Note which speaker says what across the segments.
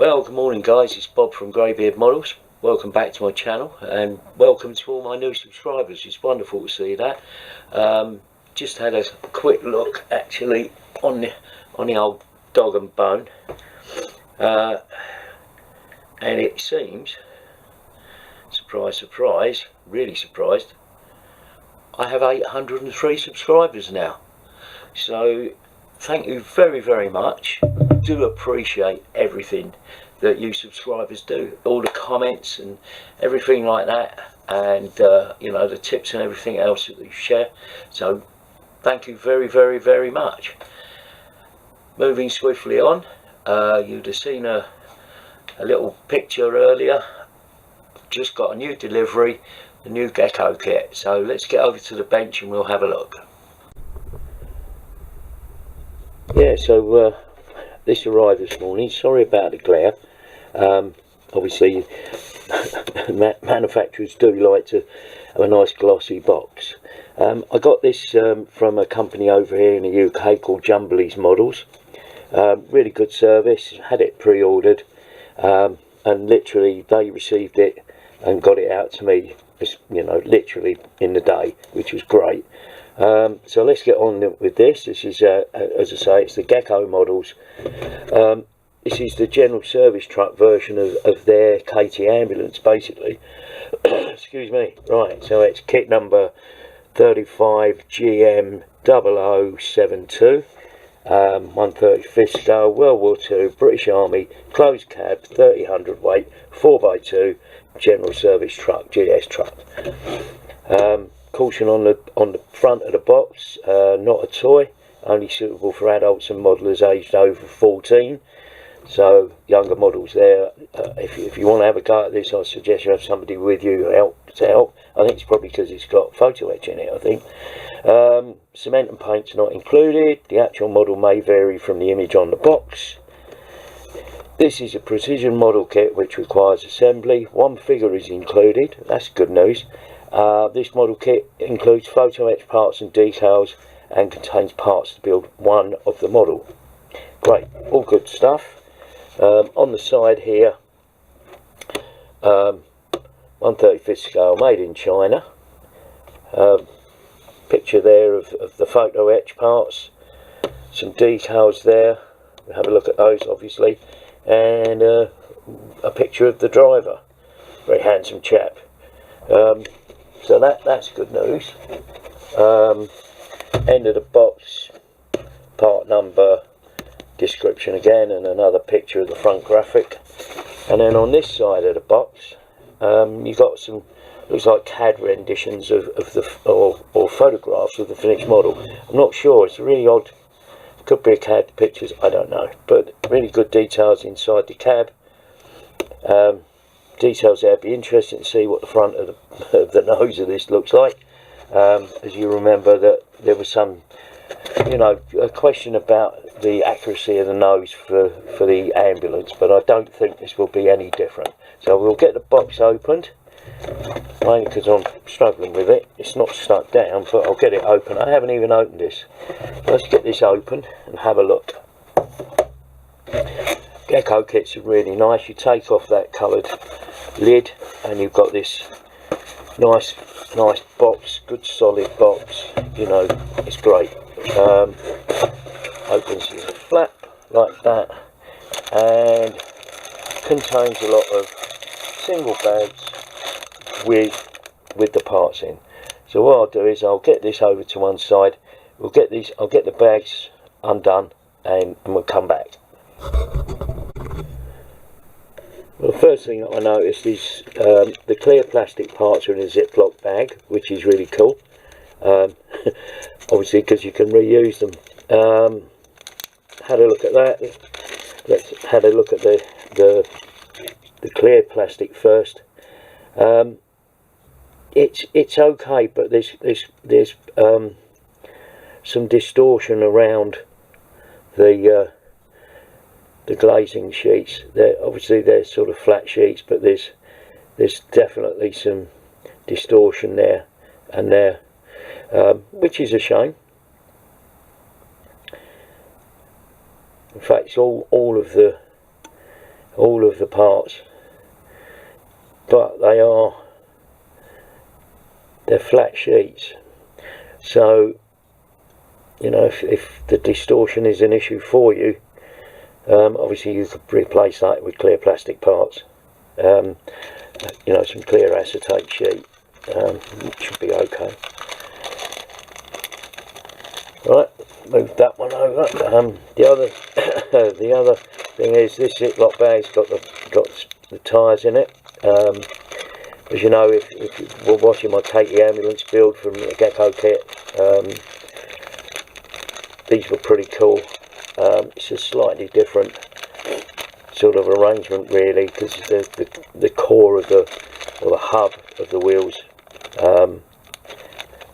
Speaker 1: Well, good morning guys, it's Bob from Greybeard Models. Welcome back to my channel and welcome to all my new subscribers. It's wonderful to see that. Just had a quick look actually on the old dog and bone, and it seems, surprise surprise, really surprised, I have 803 subscribers now. So thank you very, very much. Do appreciate everything that you subscribers do, all the comments and everything like that, and you know, the tips and everything else that you share. So thank you very, very, very much. Moving swiftly on, you'd have seen a little picture earlier. Just got a new delivery, the new Gecko kit. So let's get over to the bench and we'll have a look. Yeah, so this arrived this morning. Sorry about the glare. Obviously manufacturers do like to have a nice glossy box. I got this from a company over here in the UK called Jumbly's Models. Really good service, had it pre-ordered, and literally they received it and got it out to me, you know, literally in the day, which was great. So let's get on with this. This is, as I say, it's the Gecko models. This is the general service truck version of their Katy ambulance, basically. Excuse me. Right, so it's kit number 35GM0072, 135th scale, World War II, British Army, closed cab, 30 weight, 4x2, general service truck, GS truck. Caution on the front of the box, not a toy, only suitable for adults and modelers aged over 14. So younger models there. If you want to have a go at this, I suggest you have somebody with you to help. I think it's probably because it's got photo etch in it, I think. Cement and paint's not included. The actual model may vary from the image on the box. This is a precision model kit which requires assembly. One figure is included, that's good news. This model kit includes photo etch parts and decals and contains parts to build one of the model. Great, all good stuff. On the side here, 135th scale, made in China. Picture there of the photo etch parts, some decals there, we'll have a look at those obviously, and a picture of the driver, very handsome chap. So that's good news. End of the box, part number, description again, and another picture of the front graphic. And then on this side of the box, you've got some, looks like CAD renditions of the or photographs of the finished model. I'm not sure, it's really odd. Could be a CAD pictures, I don't know, but really good details inside the cab. Details there. Be interesting to see what the front of the nose of this looks like. As you remember, that there was some, you know, a question about the accuracy of the nose for the ambulance, but I don't think this will be any different. So we'll get the box opened, mainly because I'm struggling with it. It's not stuck down, but I'll get it open. I haven't even opened this. Let's get this open and have a look. Gecko kits are really nice. You take off that coloured lid and you've got this nice box, good solid box, you know, it's great. Opens the flap like that and contains a lot of single bags with the parts in. So what I'll do is I'll get this over to one side, I'll get the bags undone and we'll come back. Well, the first thing that I noticed is the clear plastic parts are in a Ziploc bag, which is really cool. Obviously, because you can reuse them. Had a look at that. Let's had a look at the clear plastic first. It's okay, but there's some distortion around the glazing sheets. They're sort of flat sheets, but there's definitely some distortion there and there, which is a shame. In fact, all of the all of the parts, but they're flat sheets, so you know, if the distortion is an issue for you, obviously you could replace that with clear plastic parts, you know, some clear acetate sheet, should be okay. Right, move that one over. The other the other thing is this Ziploc bag's got the tyres in it. As you know, if you're watching my Katy ambulance build from the Gecko kit, these were pretty cool. It's a slightly different sort of arrangement really, because the core of the hub of the wheels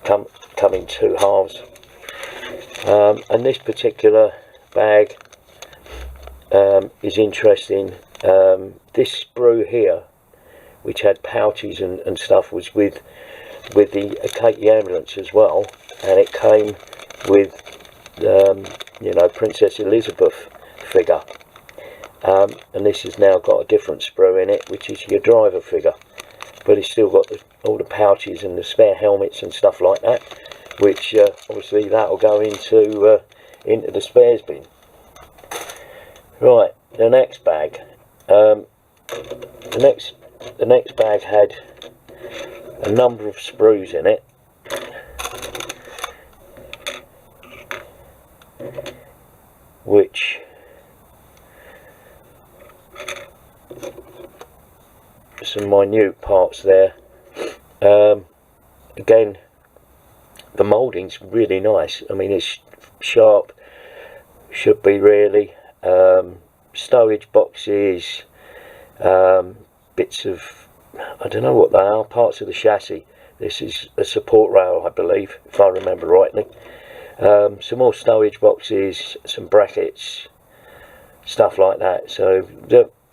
Speaker 1: come in two halves. And this particular bag is interesting. This sprue here, which had pouches and stuff, was with the Katy ambulance as well, and it came with you know, Princess Elizabeth figure, and this has now got a different sprue in it, which is your driver figure, but it's still got all the pouches and the spare helmets and stuff like that, which obviously that'll go into the spares bin. Right, the next bag. The next bag had a number of sprues in it, which some minute parts there. Again, the moulding's really nice. I mean, it's sharp, should be really. Stowage boxes, bits of, I don't know what they are, parts of the chassis. This is a support rail, I believe, if I remember rightly. Some more stowage boxes, some brackets, stuff like that. So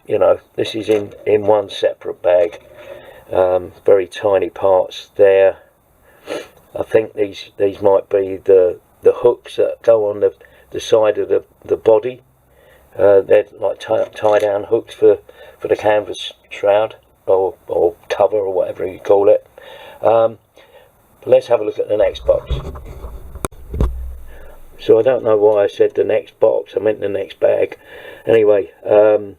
Speaker 1: you know, this is in one separate bag. Very tiny parts there. I think these might be the hooks that go on the side of the body. They're like tie down hooks for the canvas shroud or cover or whatever you call it. But let's have a look at the next box. So I don't know why I said the next box, I meant the next bag. Anyway, the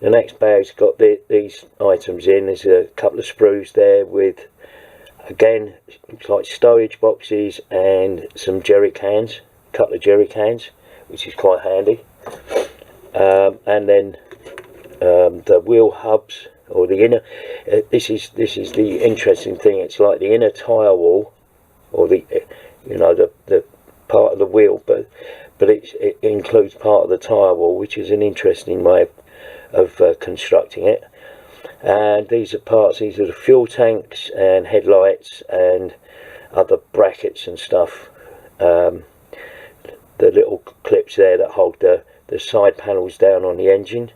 Speaker 1: next bag's got these items in. There's a couple of sprues there with, again, looks like stowage boxes and some jerry cans, a couple of jerry cans, which is quite handy. And then the wheel hubs, or the inner, this is the interesting thing. It's like the inner tyre wall, or the, you know, the part of the wheel, but it includes part of the tyre wall, which is an interesting way of constructing it. And these are parts, these are the fuel tanks and headlights and other brackets and stuff. The little clips there that hold the side panels down on the engine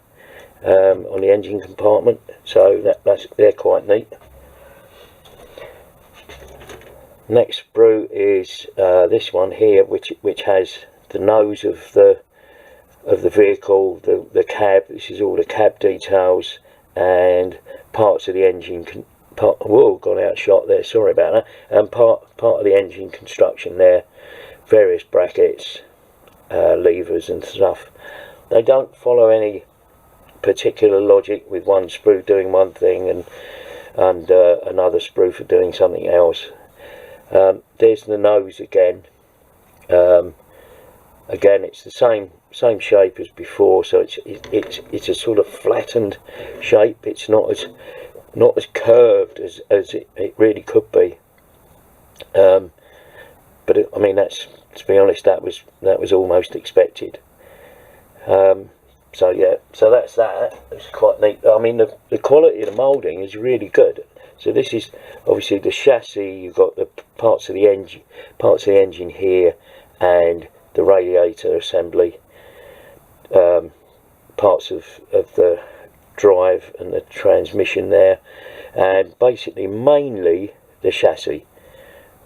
Speaker 1: compartment, so they're quite neat. Next sprue is this one here, which has the nose of the vehicle, the cab. This is all the cab details and parts of the engine. Whoa, gone out shot there. Sorry about that. And part of the engine construction there. Various brackets, levers and stuff. They don't follow any particular logic, with one sprue doing one thing and another sprue for doing something else. There's the nose again. Again, it's the same shape as before, so it's a sort of flattened shape. It's not as curved as it really could be. But I mean, that's, to be honest, that was almost expected. So yeah, so that's that. It's quite neat. I mean, the quality of the moulding is really good. So this is obviously the chassis. You've got the parts of the engine here, and the radiator assembly, parts of the drive and the transmission there, and basically mainly the chassis.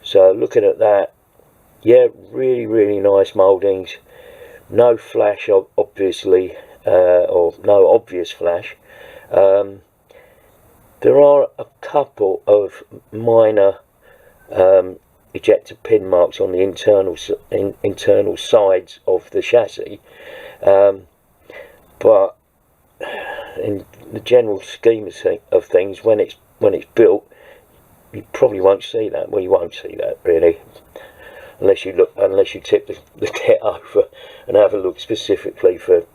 Speaker 1: So looking at that, yeah, really nice mouldings. No flash, obviously. or no obvious flash. There are a couple of minor ejector pin marks on the internal sides of the chassis, but in the general scheme of things, when it's built, you probably won't see that. Well, you won't see that really, unless you tip the kit over and have a look specifically for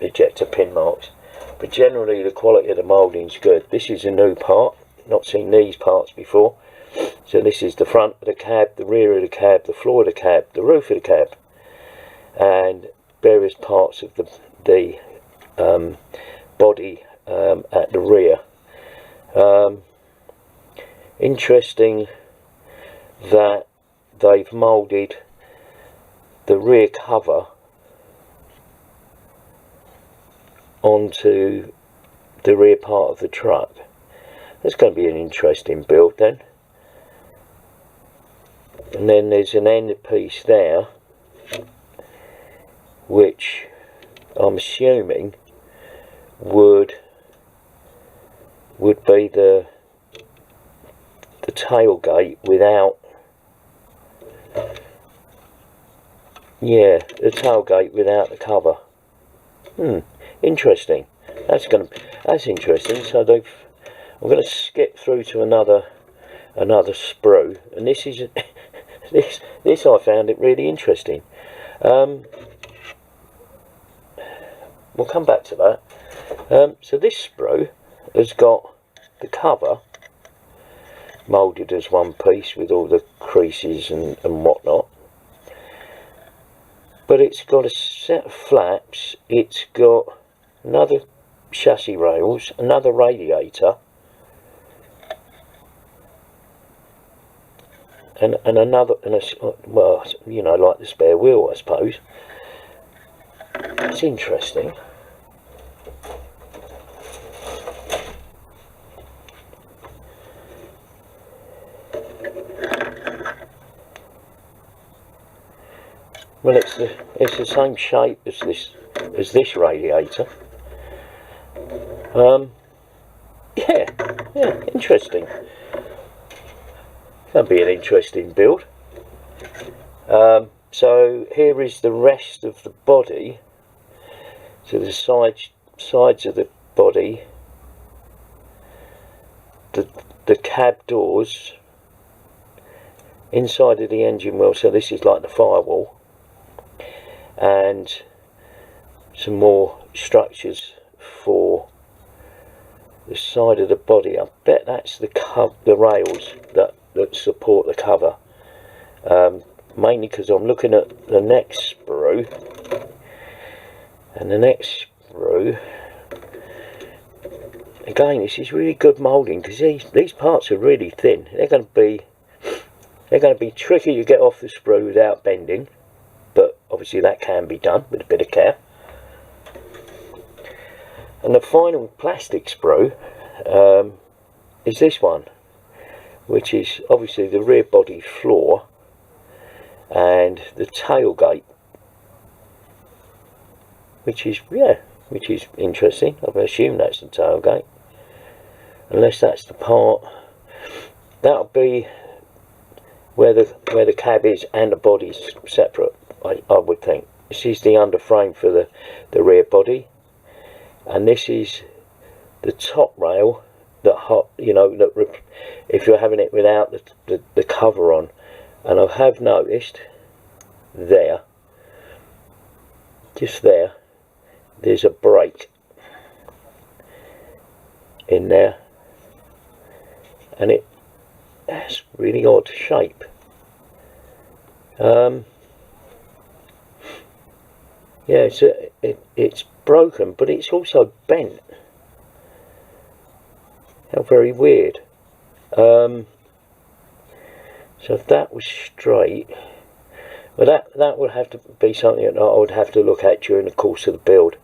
Speaker 1: ejector pin marks. But generally the quality of the moulding is good. This is a new part, not seen these parts before. So this is the front of the cab, the rear of the cab, the floor of the cab, the roof of the cab, and various parts of the body at the rear. Interesting that they've moulded the rear cover onto the rear part of the truck. That's going to be an interesting build then. And then there's an end piece there, which I'm assuming would be the tailgate without, yeah, the tailgate without the cover. Interesting. That's interesting. So I'm going to skip through to another sprue, and this is this I found it really interesting. We'll come back to that. So this sprue has got the cover moulded as one piece with all the creases and whatnot, but it's got a set of flaps, it's got another chassis rails, another radiator, and another, well, you know, like the spare wheel, I suppose. It's interesting. Well, it's the same shape as this radiator. Yeah, interesting. That'll be an interesting build. So here is the rest of the body. So the sides of the body, the cab doors, inside of the engine wheel. So this is like the firewall, and some more structures for the side of the body. I bet that's the rails that support the cover, mainly because I'm looking at the next sprue, and the next sprue, again, this is really good moulding, because these parts are really thin. They're going to be tricky to get off the sprue without bending, but obviously that can be done with a bit of care. And the final plastic sprue is this one, which is obviously the rear body floor and the tailgate, which is interesting. I assume that's the tailgate, unless that's the part that'll be where the cab is and the body's separate. I would think this is the underframe for the rear body, and this is the top rail that, you know, that if you're having it without the cover on. And I have noticed there, just there's a break in there, and that's really odd shape. Yeah, it's broken, but it's also bent. How very weird. So if that was straight, well, that would have to be something that I would have to look at during the course of the build.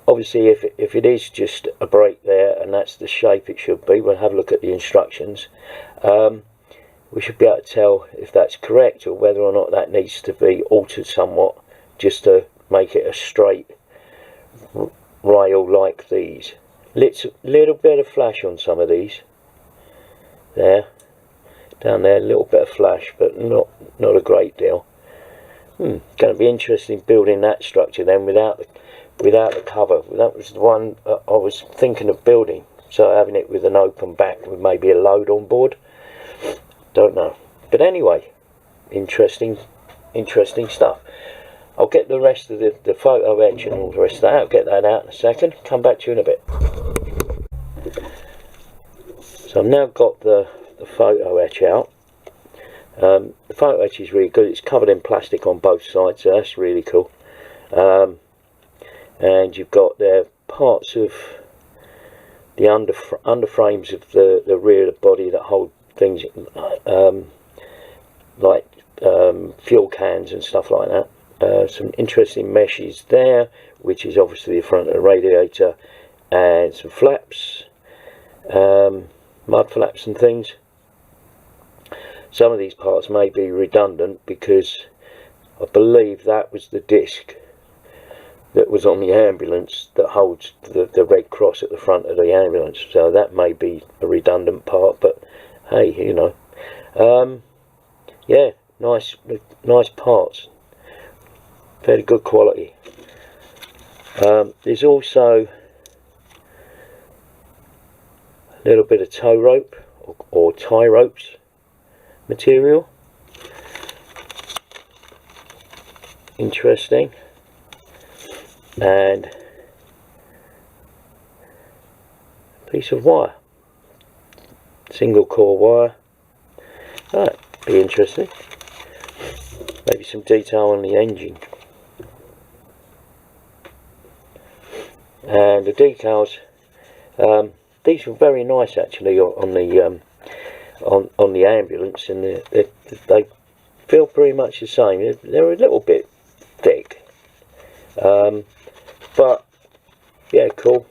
Speaker 1: Obviously, if it is just a break there and that's the shape it should be, we'll have a look at the instructions. We should be able to tell if that's correct, or whether or not that needs to be altered somewhat, just to make it a straight rail like these. Little bit of flash on some of these. There, down there, a little bit of flash, but not a great deal. Going to be interesting building that structure then without the cover. That was the one I was thinking of building. So having it with an open back with maybe a load on board. Don't know. But anyway, interesting stuff. I'll get the rest of the photo etch and all the rest of that. I'll get that out in a second. Come back to you in a bit. So I've now got the photo etch out. The photo etch is really good. It's covered in plastic on both sides, so that's really cool. And you've got there parts of the under frames of the rear of the body that hold things like fuel cans and stuff like that. Some interesting meshes there, which is obviously the front of the radiator, and some flaps, mud flaps and things. Some of these parts may be redundant because I believe that was the disc that was on the ambulance that holds the red cross at the front of the ambulance, so that may be a redundant part, but hey, you know. Yeah, nice parts, very good quality. There's also a little bit of tow rope or tie ropes material. Interesting. And a piece of wire, single core wire. That be interesting. Maybe some detail on the engine. And the decals, these were very nice actually on the on the ambulance, and they feel pretty much the same. They're a little bit thick, but yeah, cool.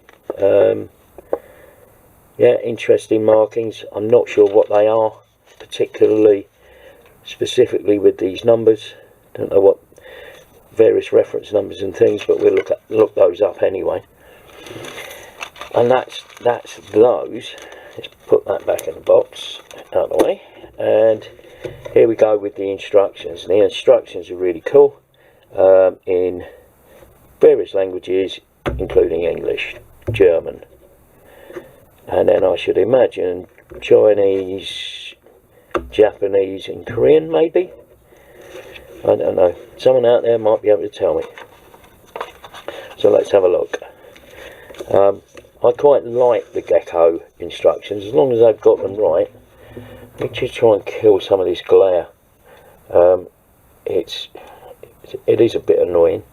Speaker 1: Yeah, interesting markings. I'm not sure what they are particularly specifically with these numbers. Don't know what various reference numbers and things, but we'll look those up anyway. And that's those. Let's put that back in the box out of the way, and here we go with the instructions. And the instructions are really cool, in various languages including English, German, and then I should imagine Chinese, Japanese and Korean maybe. I don't know, someone out there might be able to tell me. So let's have a look. I quite like the Gecko instructions as long as they've got them right. Let me just try and kill some of this glare. It is a bit annoying.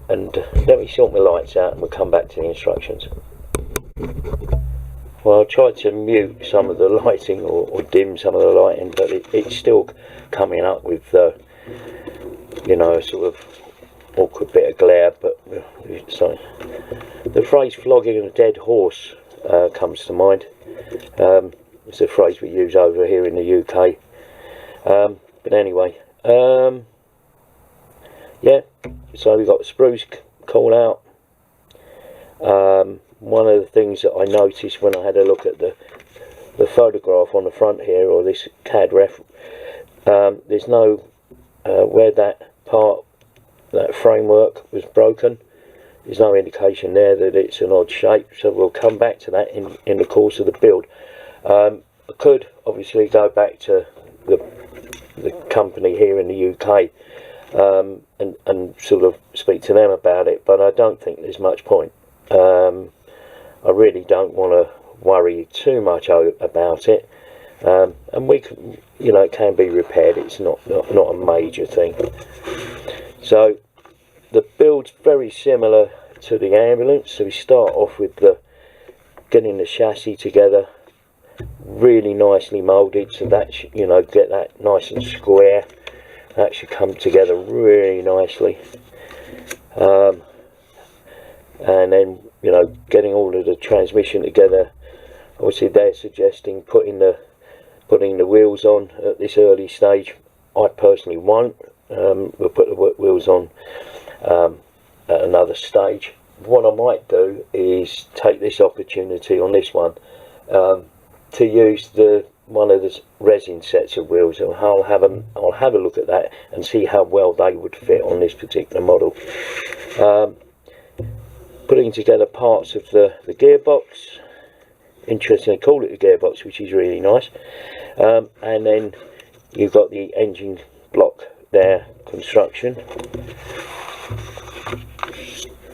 Speaker 1: And let me sort my lights out and we'll come back to the instructions. Well, I tried to mute some of the lighting or dim some of the lighting, but it's still coming up with you know, a sort of awkward bit of glare. But so the phrase flogging a dead horse comes to mind. It's a phrase we use over here in the UK. But anyway, yeah, so we've got the spruce call out. One of the things that I noticed when I had a look at the photograph on the front here, or this CAD ref, there's no where that framework was broken, there's no indication there that it's an odd shape, so we'll come back to that in the course of the build. I could obviously go back to the company here in the UK and sort of speak to them about it, but I don't think there's much point. I really don't want to worry too much about it, and we can, you know, it can be repaired. It's not a major thing. So the build's very similar to the ambulance. So we start off with getting the chassis together, really nicely moulded, so that should, you know, get that nice and square. That should come together really nicely. And then, you know, getting all of the transmission together. Obviously they're suggesting putting the wheels on at this early stage. I personally won't. We'll put the wheels on at another stage. What I might do is take this opportunity on this one to use one of the resin sets of wheels, and I'll have a look at that and see how well they would fit on this particular model. Putting together parts of the gearbox. Interesting, they call it the gearbox, which is really nice. And then you've got the engine block there, construction.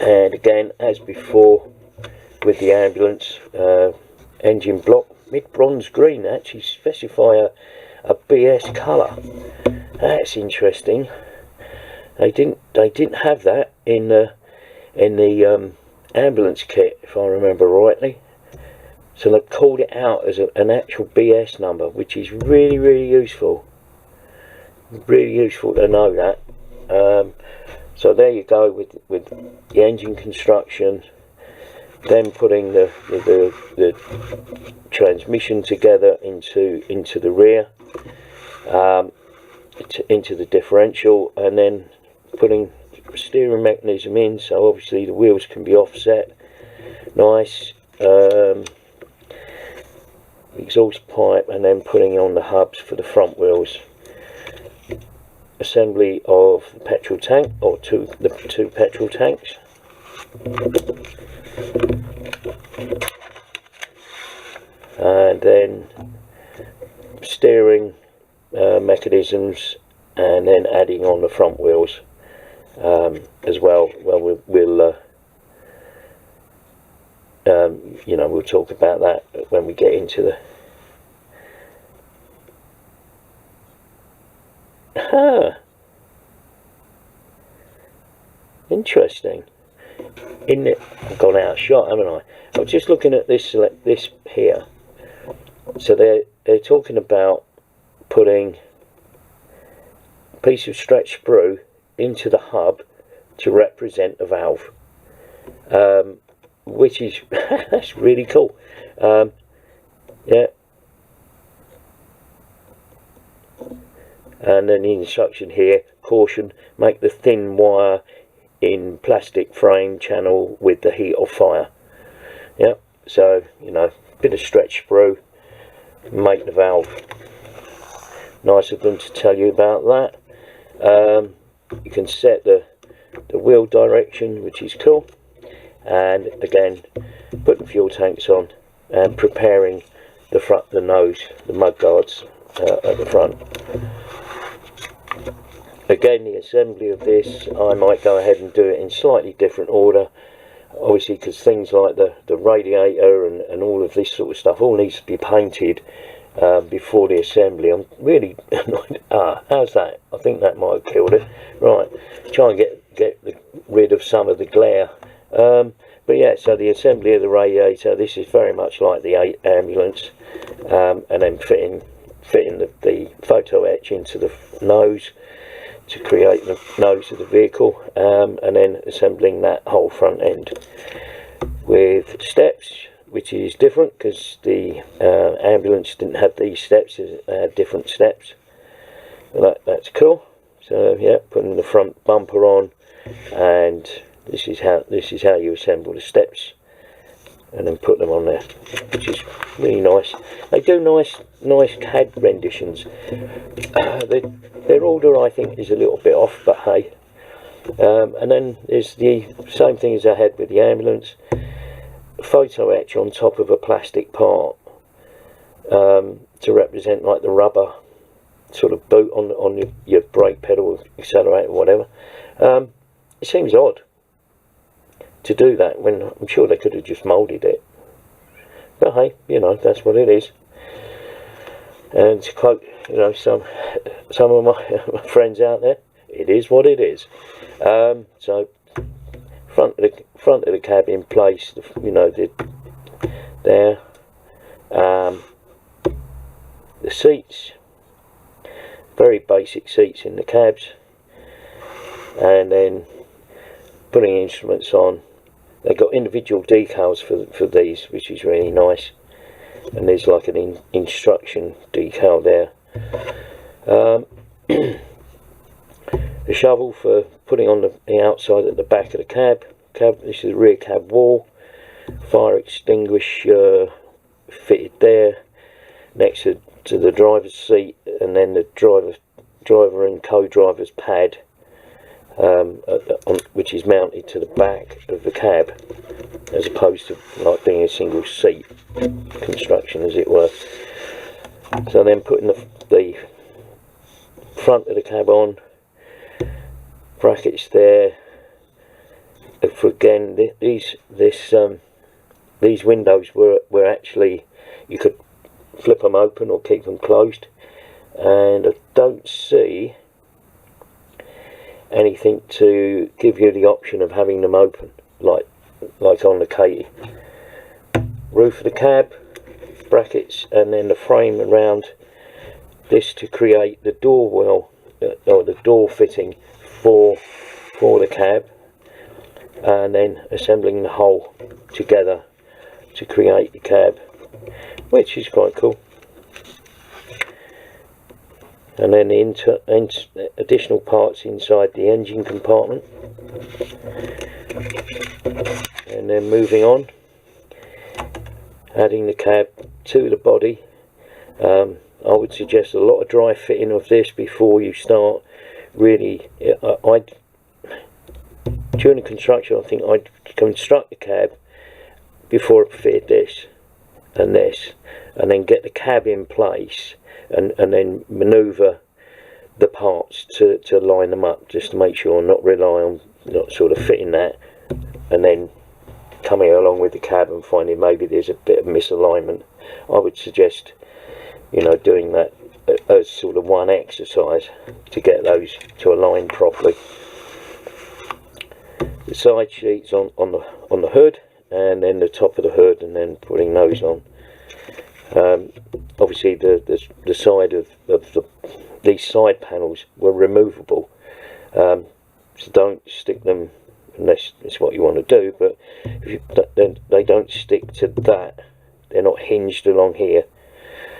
Speaker 1: And again, as before with the ambulance, engine block mid bronze green. They actually specify a BS colour. That's interesting. They didn't have that in the ambulance kit, if I remember rightly. So they called it out as an actual BS number, which is really useful. Really useful to know that. So there you go with the engine construction. Then putting the transmission together into the rear, into the differential, and then putting steering mechanism in, so obviously the wheels can be offset. Nice. Exhaust pipe, and then putting on the hubs for the front wheels. Assembly of the petrol tank, or the two petrol tanks. And then steering mechanisms, and then adding on the front wheels as well. Well, you know, we'll talk about that when we get into the interesting, isn't it? I've gone out of shot, haven't I? I was just looking at this here. So they're talking about putting a piece of stretch sprue into the hub to represent a valve, which is that's really cool. Yeah. And then the instruction here: caution, make the thin wire in plastic frame channel with the heat or fire. Yeah, so you know, bit of stretch sprue, make the valve. Nice of them to tell you about that. You can set the wheel direction, which is cool. And again, put the fuel tanks on and preparing the nose, the mud guards at the front. Again, the assembly of this, I might go ahead and do it in slightly different order, obviously, because things like the radiator and all of this sort of stuff all needs to be painted before the assembly. I'm really annoyed. How's that? I think that might have killed it. Right, try and get rid of some of the glare. But yeah, so the assembly of the radiator, this is very much like the ambulance, and then fitting the photo etch into the nose to create the nose of the vehicle, and then assembling that whole front end with steps, which is different because the ambulance didn't have these steps. It had different steps. That's cool. So yeah, putting the front bumper on, and this is how you assemble the steps, and then put them on there, which is really nice. They do nice CAD renditions. Their order, I think, is a little bit off, but hey. And then there's the same thing as I had with the ambulance. Photo etch on top of a plastic part to represent like the rubber sort of boot on your brake pedal, accelerator, whatever. It seems odd to do that when I'm sure they could have just moulded it, but hey, you know, that's what it is. And to quote, you know, some of my friends out there, it is what it is. So front of the cab in place, you know, there. The seats, very basic seats in the cabs, and then putting instruments on. They've got individual decals for these, which is really nice. And there's like an instruction decal there. a shovel for putting on the outside at the back of the cab. This is the rear cab wall. Fire extinguisher fitted there next to the driver's seat, and then the driver and co-driver's pad, which is mounted to the back of the cab, as opposed to like being a single seat construction, as it were. So then putting the front of the cab on, brackets there. For again, these windows were actually, you could flip them open or keep them closed, and I don't see anything to give you the option of having them open like on the Katy. Roof of the cab, brackets, and then the frame around this to create the door well, or the door fitting for the cab, and then assembling the whole together to create the cab, which is quite cool. And then the additional parts inside the engine compartment, and then moving on, adding the cab to the body. I would suggest a lot of dry fitting of this before you start really. During the construction, I think I'd construct the cab before I fitted this, and then get the cab in place, and then manoeuvre the parts to line them up, just to make sure I'm not rely on not sort of fitting that and then coming along with the cab and finding maybe there's a bit of misalignment. I would suggest, you know, doing that as sort of one exercise to get those to align properly. The side sheets on the hood, and then the top of the hood, and then putting those on. Obviously the side of these side panels were removable, so don't stick them unless it's what you want to do, but then they don't stick to that. They're not hinged along here.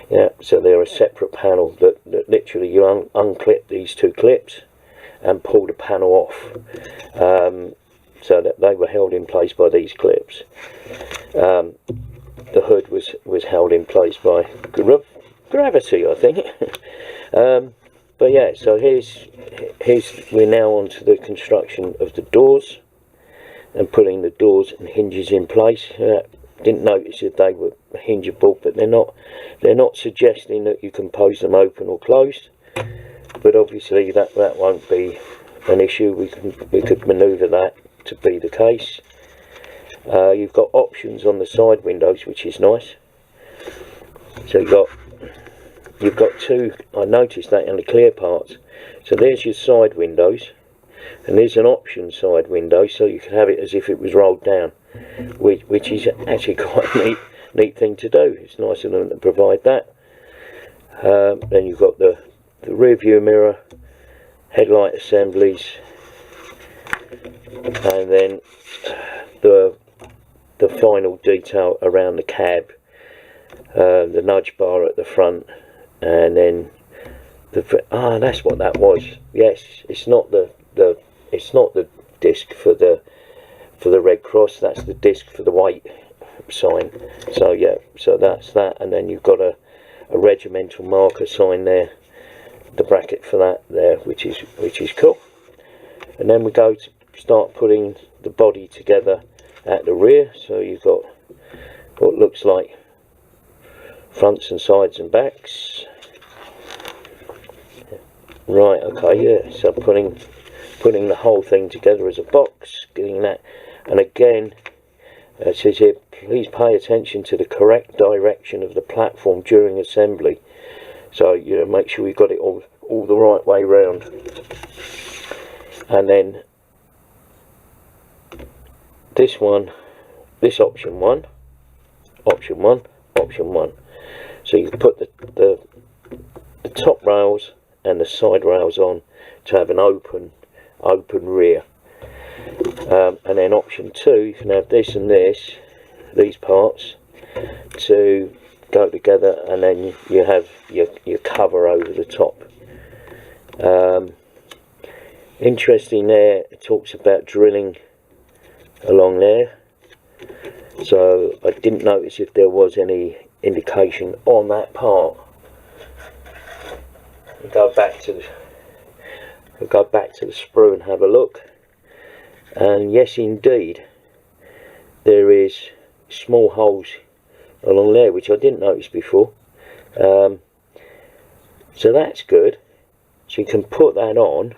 Speaker 1: Yeah, so they're a separate panel that literally you unclip these two clips and pull the panel off, so that they were held in place by these clips. The hood was held in place by gravity, I think. But yeah, so we're now on to the construction of the doors and putting the doors and hinges in place. Didn't notice that they were hingeable, but they're not suggesting that you can pose them open or closed, but obviously that won't be an issue. We could maneuver that to be the case. You've got options on the side windows, which is nice. So you've got two. I noticed that in the clear parts. So there's your side windows, and there's an option side window, so you can have it as if it was rolled down, which is actually quite a neat thing to do. It's nice of them to provide that. Then you've got the rear view mirror, headlight assemblies, and then the final detail around the cab, the nudge bar at the front, and then that's what that was. Yes, it's not the disc for the Red Cross. That's the disc for the white sign. So yeah, so that's that, and then you've got a regimental marker sign there, the bracket for that there, which is cool. And then we go to start putting the body together at the rear. So you've got what looks like fronts and sides and backs. Right, okay, yeah, so putting the whole thing together as a box, getting that. And again, it says here, please pay attention to the correct direction of the platform during assembly. So, you know, make sure you've got it all the right way round. And then this option one. So you put the top rails and the side rails on to have an open rear. And then option 2, you can have this and these parts to go together, and then you have your cover over the top. Interesting there, it talks about drilling along there, so I didn't notice if there was any indication on that part. Go back to the sprue and have a look, and yes indeed there is small holes along there which I didn't notice before, so that's good. So you can put that on,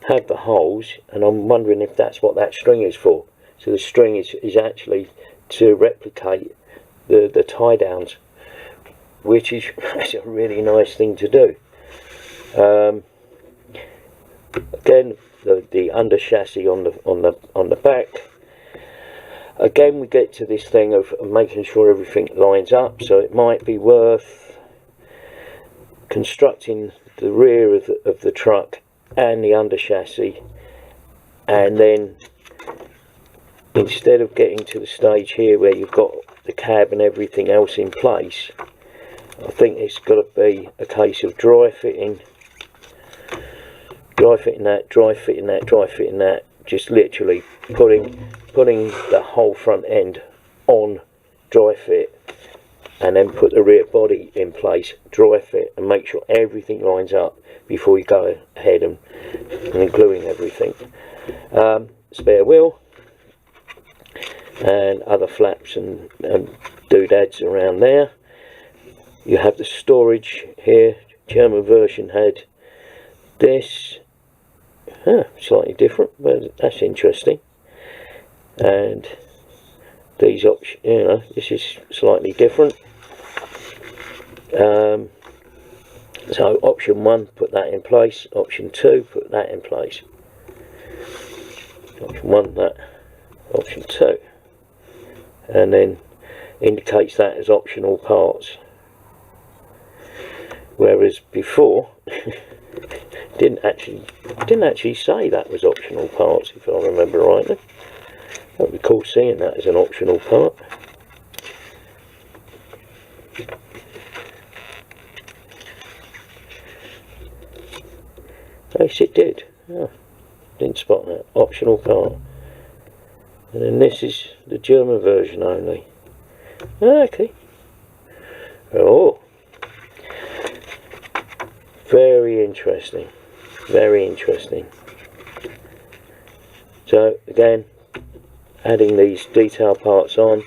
Speaker 1: have the holes, and I'm wondering if that's what that string is for. So the string is actually to replicate the tie downs, which is that's a really nice thing to do. Again, the under chassis on the back. Again, we get to this thing of making sure everything lines up. So it might be worth constructing the rear of the truck and the under chassis, and then instead of getting to the stage here where you've got the cab and everything else in place, I think it's got to be a case of dry fitting that, dry fitting that, just literally putting the whole front end on dry fit, and then put the rear body in place, dry fit, and make sure everything lines up before you go ahead and gluing everything. Spare wheel and other flaps and doodads around there. You have the storage here. German version had this, slightly different, but that's interesting. And these options, you know, this is slightly different. So option 1, put that in place. Option 2, put that in place. Option 1, that. Option 2, and then indicates that as optional parts. Whereas before, didn't actually say that was optional parts, if I remember rightly. I don't recall seeing that as an optional part. Yes, it did. Oh, didn't spot that. Optional part. And then this is the German version only. Okay. Oh. Very interesting. Very interesting. So, again, adding these detail parts on.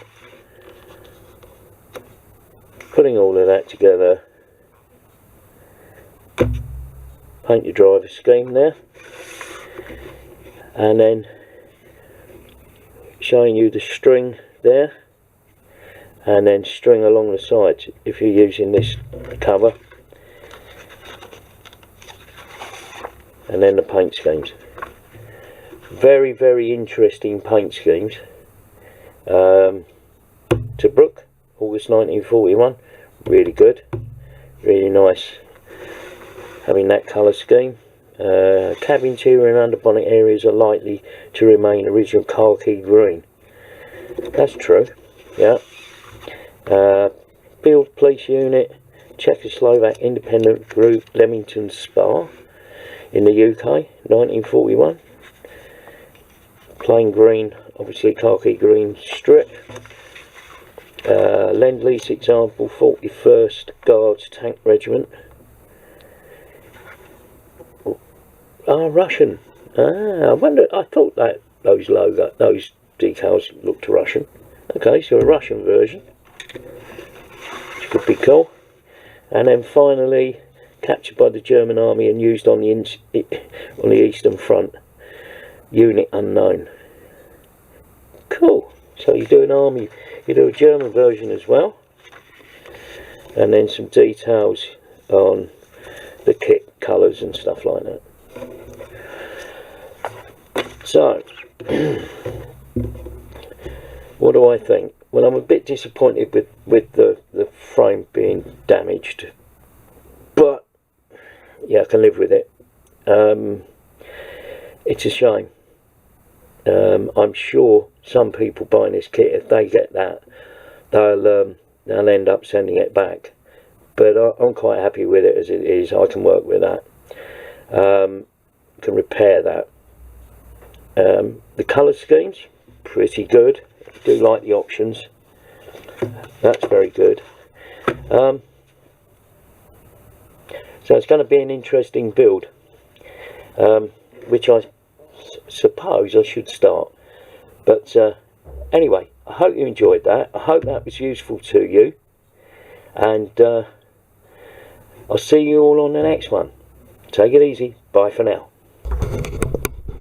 Speaker 1: Putting all of that together. Paint your driver scheme there, and then showing you the string there, and then string along the sides if you're using this cover, and then the paint schemes. Very, very interesting paint schemes. To Brook, August 1941, really good, really nice. Having that colour scheme. Cab interior and underbonnet areas are likely to remain original khaki green. That's true, yeah. Field Police Unit, Czechoslovak Independent Group, Leamington Spa in the UK, 1941. Plain green, obviously khaki green strip. Lend-Lease example, 41st Guards Tank Regiment. Russian. I wonder. I thought that those decals looked Russian. Okay, so a Russian version, which could be cool. And then finally, captured by the German army and used on the Eastern Front. Unit unknown. Cool. So you do an army, you do a German version as well, and then some details on the kit colours and stuff like that. So, what do I think? Well, I'm a bit disappointed with the frame being damaged, but yeah, I can live with it. It's a shame. I'm sure some people buying this kit, if they get that, they'll end up sending it back. But I'm quite happy with it as it is. I can work with that. can repair that. The colour schemes, pretty good. I do like the options. That's very good. So it's going to be an interesting build, which I suppose I should start. But anyway, I hope you enjoyed that. I hope that was useful to you. And I'll see you all on the next one. Take it easy. Bye for now.